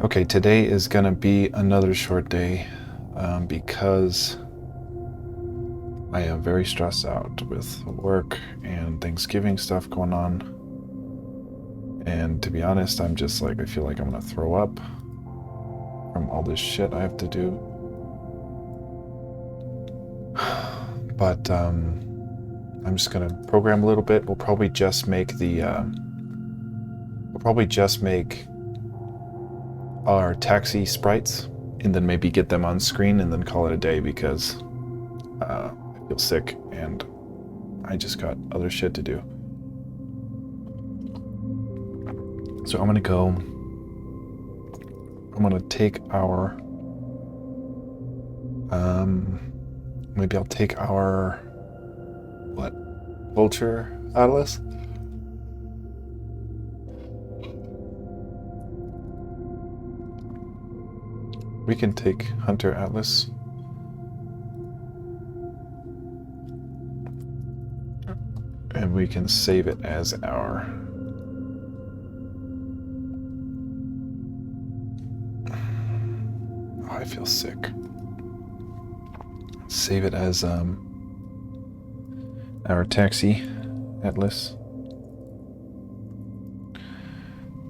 Okay, today is gonna be another short day because I am very stressed out with work and Thanksgiving stuff going on. And to be honest, I'm just like, I feel like I'm gonna throw up from all this shit I have to do. But I'm just gonna program a little bit. We'll probably just make our taxi sprites and then maybe get them on screen and then call it a day because I feel sick and I just got other shit to do. So I'm gonna take our maybe I'll take our vulture atlas. We can take hunter atlas. And we can save it as our I feel sick. Save it as our taxi atlas.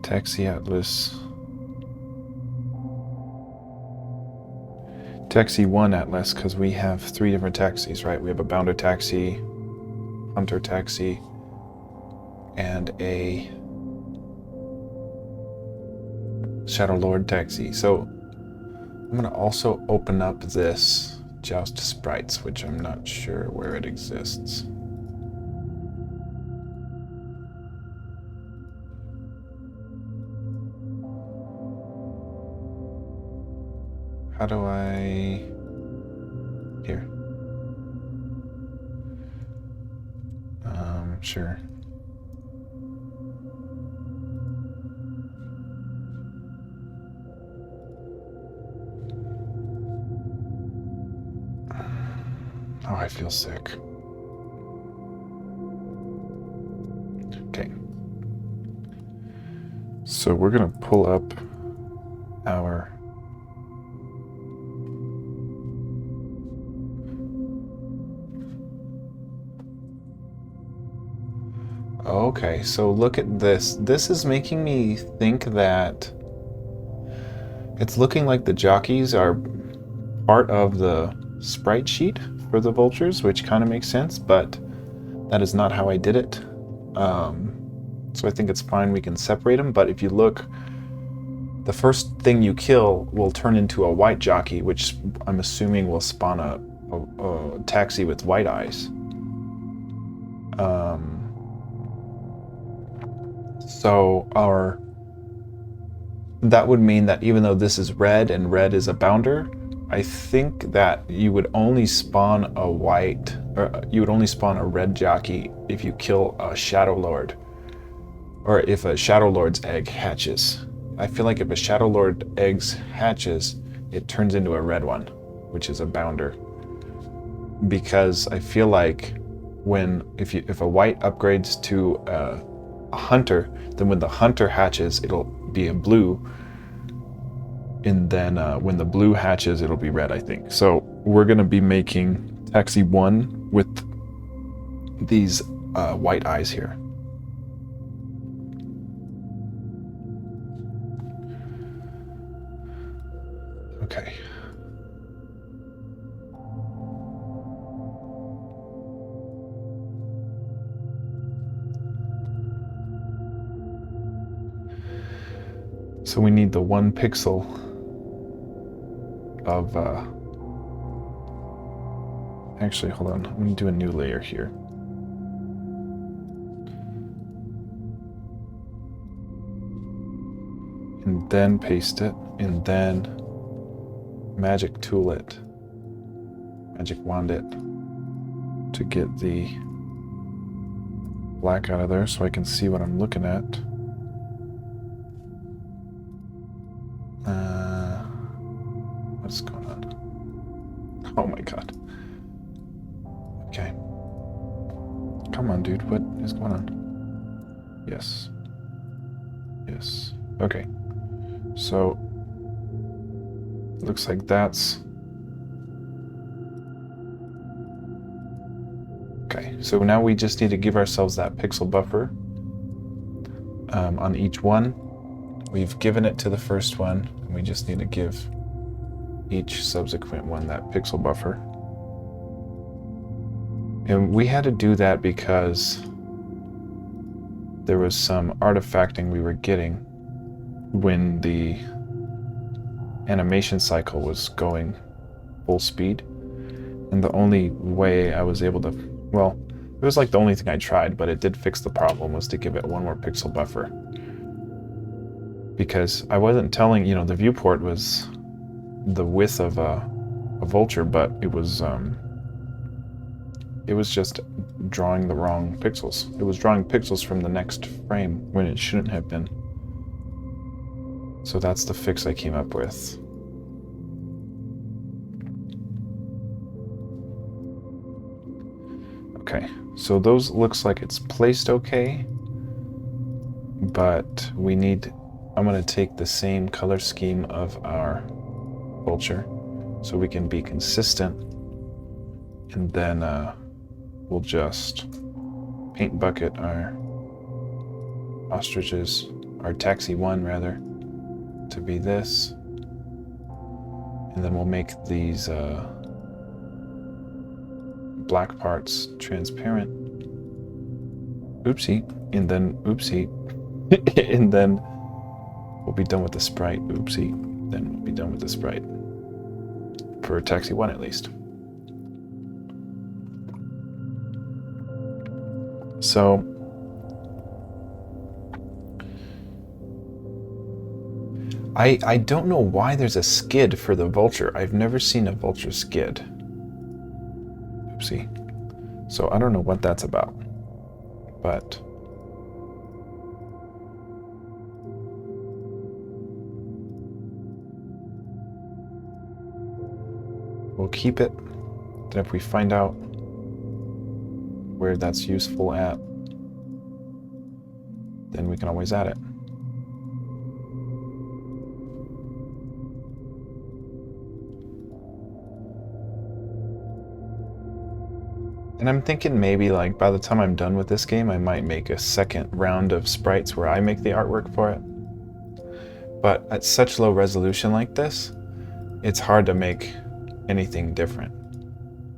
Taxi atlas. Taxi 1 atlas, because we have 3 different taxis, right? We have a bounder taxi, hunter taxi, and a Shadow Lord taxi. So I'm gonna also open up this Joust Sprites, which I'm not sure where it exists. How do I... Here. Sure. Oh, I feel sick. Okay. So we're gonna pull up our okay, so look at this. This is making me think that it's looking like the jockeys are part of the sprite sheet for the vultures, which kind of makes sense, but that is not how I did it. So I think it's fine, we can separate them, but if you look, the first thing you kill will turn into a white jockey, which I'm assuming will spawn a taxi with white eyes. So that would mean that even though this is red and red is a bounder, I think that you would only spawn a red jockey if you kill a Shadow Lord, or if a Shadow Lord's egg hatches. I feel like if a Shadow Lord eggs hatches, it turns into a red one, which is a bounder. Because I feel like if a white upgrades to a hunter, then when the hunter hatches, it'll be a blue, and then when the blue hatches, it'll be red, I think. So we're gonna be making taxi 1 with these white eyes here. Okay. So we need the 1 pixel of actually, hold on, I'm going to do a new layer here. And then paste it, and then magic tool it, magic wand it to get the black out of there so I can see what I'm looking at. What's going on? Oh my god. Okay. Come on, dude. What is going on? Yes. Yes. Okay. So Looks like that's... Okay, so now we just need to give ourselves that pixel buffer on each one. We've given it to the first one, and we just need to give each subsequent one that pixel buffer. And we had to do that because there was some artifacting we were getting when the animation cycle was going full speed. And the only way I was able to, well, it was like the only thing I tried, but it did fix the problem, was to give it one more pixel buffer. Because I wasn't telling, you know, the viewport was the width of a vulture, but it was just drawing the wrong pixels. It was drawing pixels from the next frame when it shouldn't have been. So that's the fix I came up with. Okay, so those looks like it's placed okay, but we need, I'm gonna take the same color scheme of our vulture so we can be consistent, and then we'll just paint bucket our ostriches, our taxi 1 rather, to be this, and then we'll make these black parts transparent. Oopsie, and then oopsie, and then we'll be done with the sprite. Oopsie, then we'll be done with the sprite for taxi 1 at least. So I don't know why there's a skid for the vulture. I've never seen a vulture skid. Oopsie. So I don't know what that's about, but we'll keep it. Then if we find out where that's useful at, then we can always add it. And I'm thinking maybe like by the time I'm done with this game, I might make a second round of sprites where I make the artwork for it. But at such low resolution like this, it's hard to make anything different.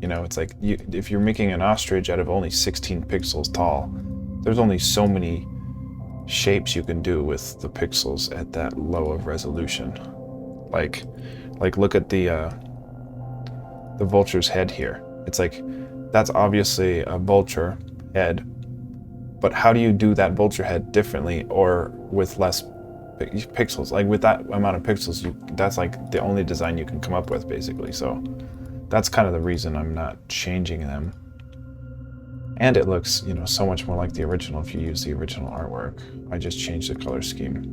You know, it's like if you're making an ostrich out of only 16 pixels tall, there's only so many shapes you can do with the pixels at that low of resolution. Like look at the vulture's head here. It's like, that's obviously a vulture head, but how do you do that vulture head differently or with less pixels? Like with that amount of pixels, that's like the only design you can come up with basically. So that's kind of the reason I'm not changing them. And it looks, you know, so much more like the original if you use the original artwork. I just changed the color scheme.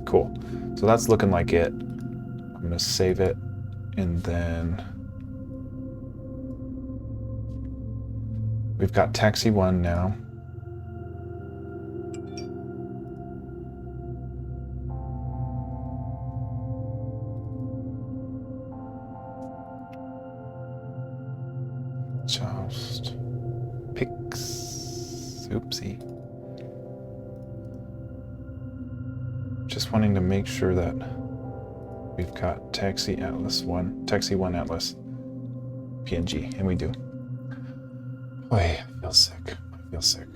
Cool. So that's looking like it. I'm gonna save it, and then we've got taxi 1 now. Just pix. Oopsie. Just wanting to make sure that we've got taxi 1 atlas PNG, and we do. Boy, I feel sick.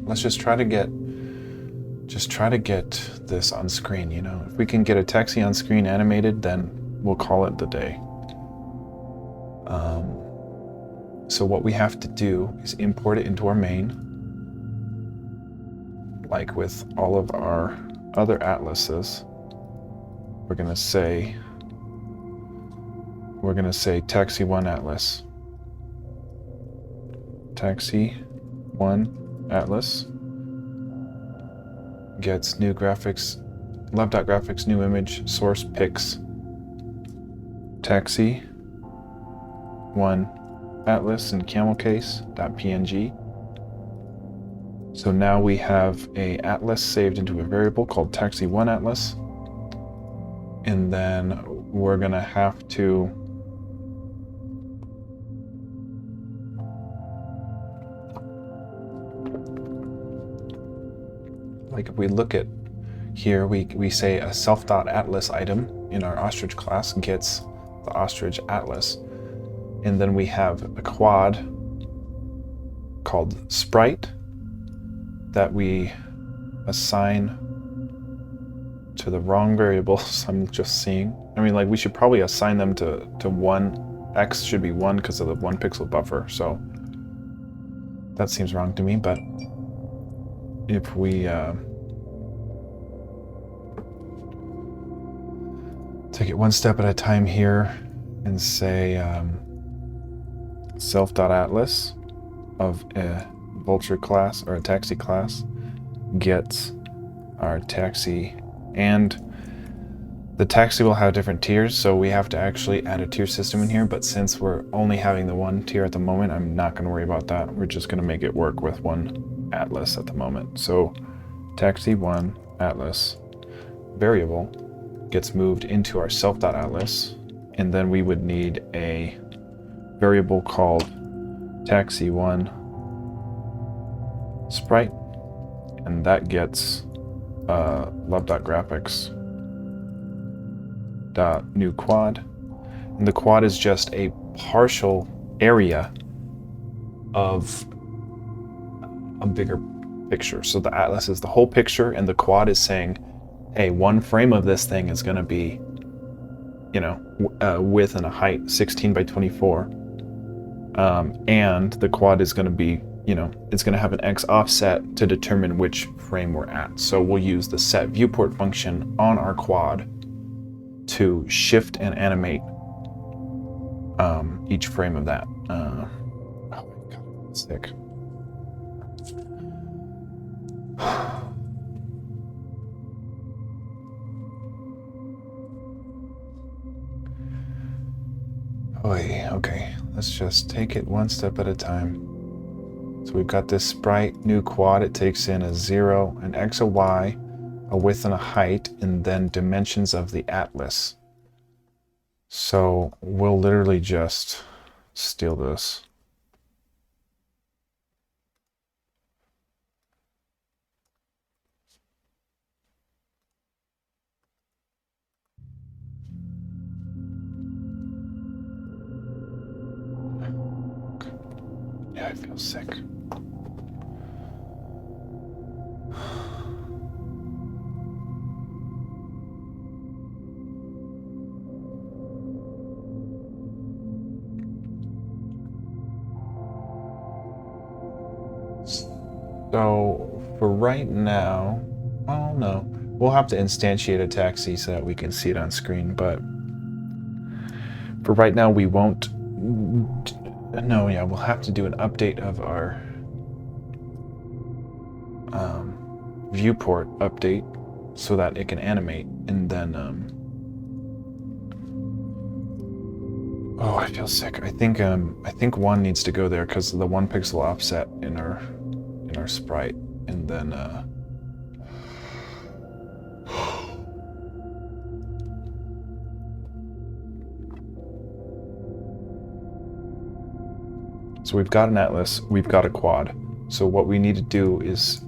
Let's just try to get this on screen, you know. If we can get a taxi on screen animated, then we'll call it the day. So what we have to do is import it into our main, like with all of our other atlases. We're gonna say taxi 1 atlas. Taxi 1 atlas gets new graphics, love.graphics, new image, source pics. Taxi 1 atlas and camel case.png. So now we have a atlas saved into a variable called taxi 1 atlas, And then we're going to have to like if we look at here, we say a self.atlas item in our ostrich class gets the ostrich atlas. And then we have a quad called sprite that we assign to the wrong variables. I'm just seeing. I mean, like, we should probably assign them to 1. X should be 1 because of the 1 pixel buffer. So that seems wrong to me. But if we take it one step at a time here and say self.atlas of a vulture class or a taxi class gets our taxi, and the taxi will have different tiers, so we have to actually add a tier system in here, but since we're only having the 1 tier at the moment, I'm not going to worry about that. We're just going to make it work with 1 atlas at the moment. So taxi 1 atlas variable gets moved into our self.atlas, and then we would need a variable called taxi1 sprite, and that gets love.graphics new quad, and the quad is just a partial area of a bigger picture. So the atlas is the whole picture, and the quad is saying, hey, 1 frame of this thing is going to be, width and a height 16 by 24, and the quad is going to be, it's going to have an X offset to determine which frame we're at. So we'll use the set viewport function on our quad to shift and animate each frame of that. Oh my god, I'm sick. Okay, let's just take it one step at a time. So we've got this sprite new quad. It takes in a 0, an X, a Y, a width and a height, and then dimensions of the atlas. So we'll literally just steal this. Yeah, I feel sick. So for right now, oh no, we'll have to instantiate a taxi so that we can see it on screen, but for right now we won't. No, yeah, we'll have to do an update of our viewport update so that it can animate, and then oh, I feel sick. I think 1 needs to go there because of the 1 pixel offset in our sprite, and then so we've got an atlas, we've got a quad. So what we need to do is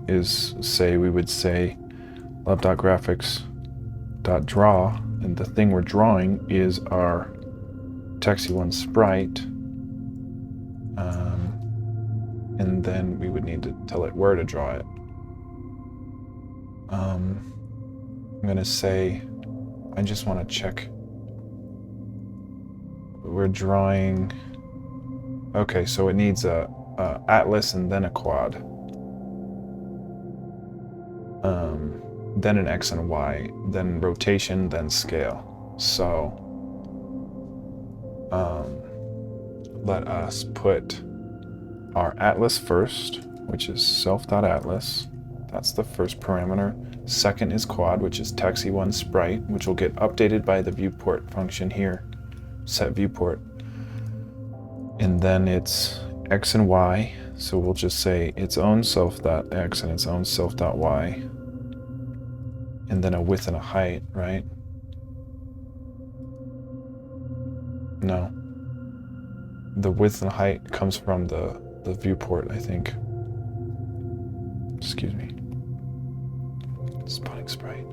say, we would say love.graphics.draw, and the thing we're drawing is our taxi1 sprite, and then we would need to tell it where to draw it. I'm gonna say, I just want to check. We're drawing. Okay, so it needs a atlas and then a quad, then an X and a Y, then rotation, then scale. So let us put our atlas first, which is self.atlas. That's the first parameter. Second is quad, which is taxi1 sprite, which will get updated by the viewport function here, set viewport. And then it's X and Y, so we'll just say its own self.x and its own self.y, and then a width and a height, right? No. The width and height comes from the viewport, I think. Excuse me. Spawning sprite.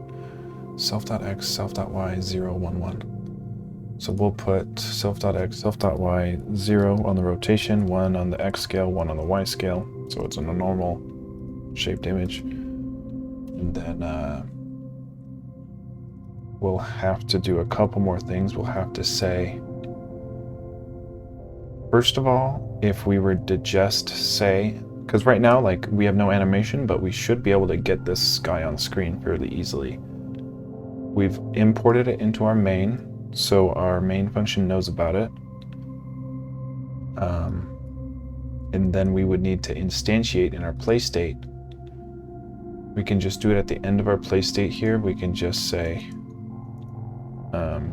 Self.x, self.y, 0, 1, 1. So we'll put self.x, self.y, 0 on the rotation, 1 on the x scale, 1 on the y scale. So it's in a normal shaped image. And then we'll have to do a couple more things. We'll have to say, first of all, if we were to just say, because right now, like, we have no animation, but we should be able to get this guy on screen fairly easily. We've imported it into our main, so our main function knows about it. And then we would need to instantiate in our play state. We can just do it at the end of our play state here. We can just say, we're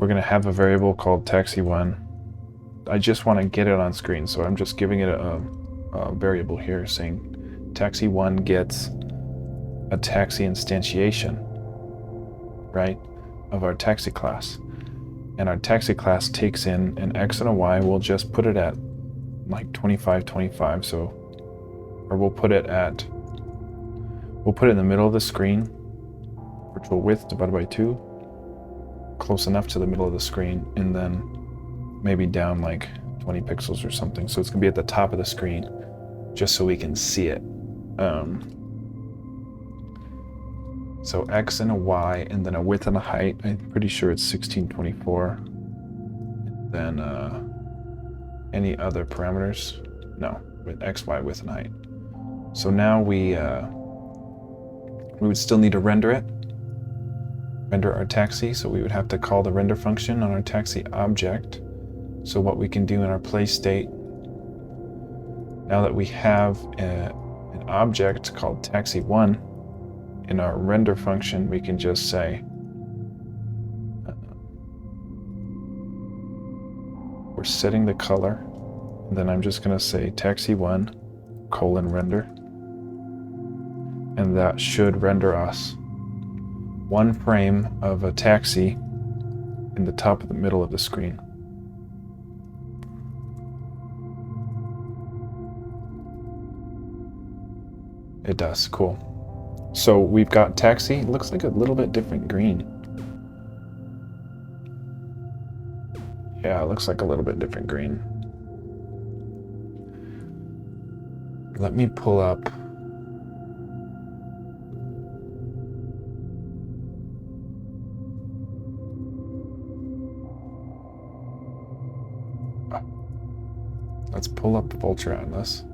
going to have a variable called taxi1. I just want to get it on screen, so I'm just giving it a variable here saying taxi1 gets a taxi instantiation, right, of our taxi class. And our taxi class takes in an x and a y. We'll just put it at like 25, 25. So, or we'll put it in the middle of the screen, virtual width divided by 2, close enough to the middle of the screen, and then maybe down like 20 pixels or something. So it's gonna be at the top of the screen, just so we can see it. So x and a y, and then a width and a height. I'm pretty sure it's 1624. Then any other parameters? No, with x, y, width, and height. So now we would still need to render our taxi. So we would have to call the render function on our taxi object. So what we can do in our play state, now that we have an object called taxi1, in our render function, we can just say, we're setting the color, and then I'm just going to say taxi1 : render, and that should render us one frame of a taxi in the top of the middle of the screen. It does, cool. So we've got taxi. It looks like a little bit different green. Yeah, it looks like a little bit different green. Let me pull up. Let's pull up the Vulture Atlas.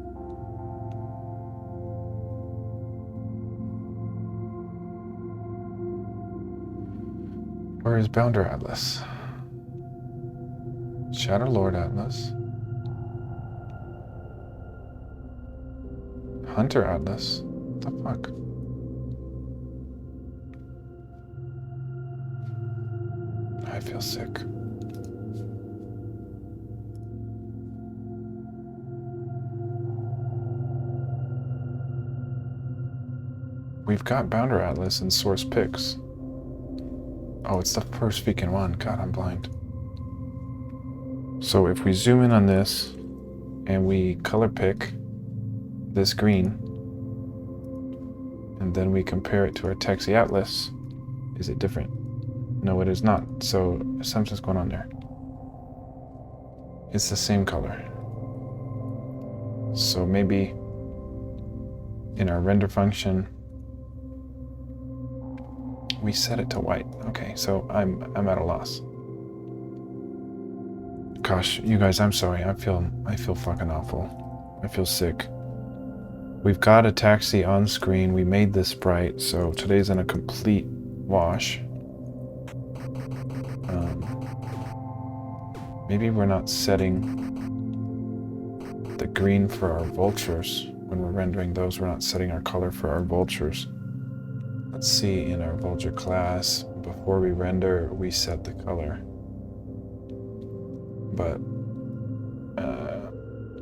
Where is Bounder Atlas? Shadow Lord Atlas. Hunter Atlas. What the fuck? I feel sick. We've got Bounder Atlas in source pics. Oh, it's the first freaking one. God, I'm blind. So if we zoom in on this and we color pick this green, and then we compare it to our taxi atlas, is it different? No, it is not. So something's going on there. It's the same color. So maybe in our render function, we set it to white. Okay, so I'm at a loss. Gosh, you guys, I'm sorry. I feel fucking awful. I feel sick. We've got a taxi on screen. We made this sprite, so today's in a complete wash. Maybe we're not setting the green for our vultures. When we're rendering those, we're not setting our color for our vultures. Let's see, in our vulture class, before we render, we set the color. But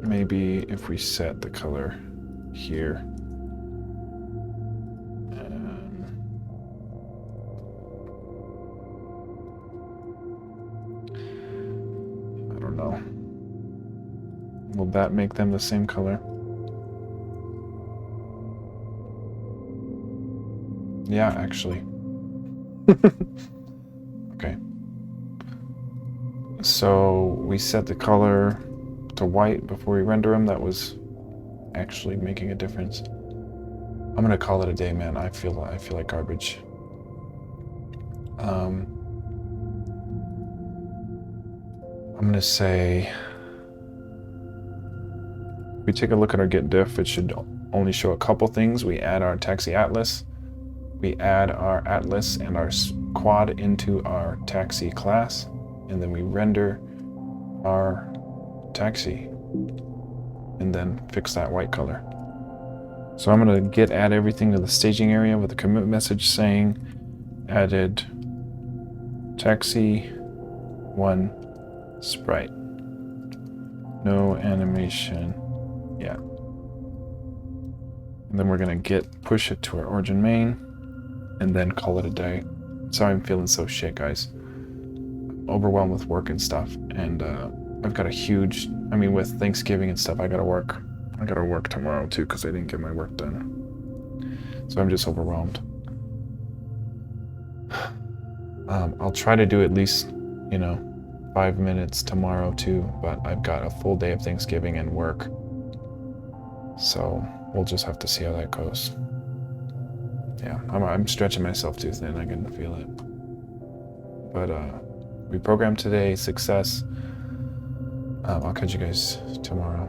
maybe if we set the color here, that make them the same color? Yeah, actually. Okay. So we set the color to white before we render them. That was actually making a difference. I'm gonna call it a day, man. I feel like garbage. I'm gonna say, if we take a look at our git diff, it should only show a couple things. We add our taxi atlas. We add our atlas and our quad into our taxi class, and then we render our taxi and then fix that white color. So I'm going to git add everything to the staging area with a commit message saying added taxi 1 sprite. No animation yet. And then we're going to git push it to our origin main and then call it a day. Sorry I'm feeling so shit, guys. I'm overwhelmed with work and stuff, and I've got a huge, with Thanksgiving and stuff, I gotta work tomorrow too because I didn't get my work done. So I'm just overwhelmed. I'll try to do at least, 5 minutes tomorrow too, but I've got a full day of Thanksgiving and work. So we'll just have to see how that goes. Yeah, I'm stretching myself too thin, I can feel it. But we programmed today, success. I'll catch you guys tomorrow.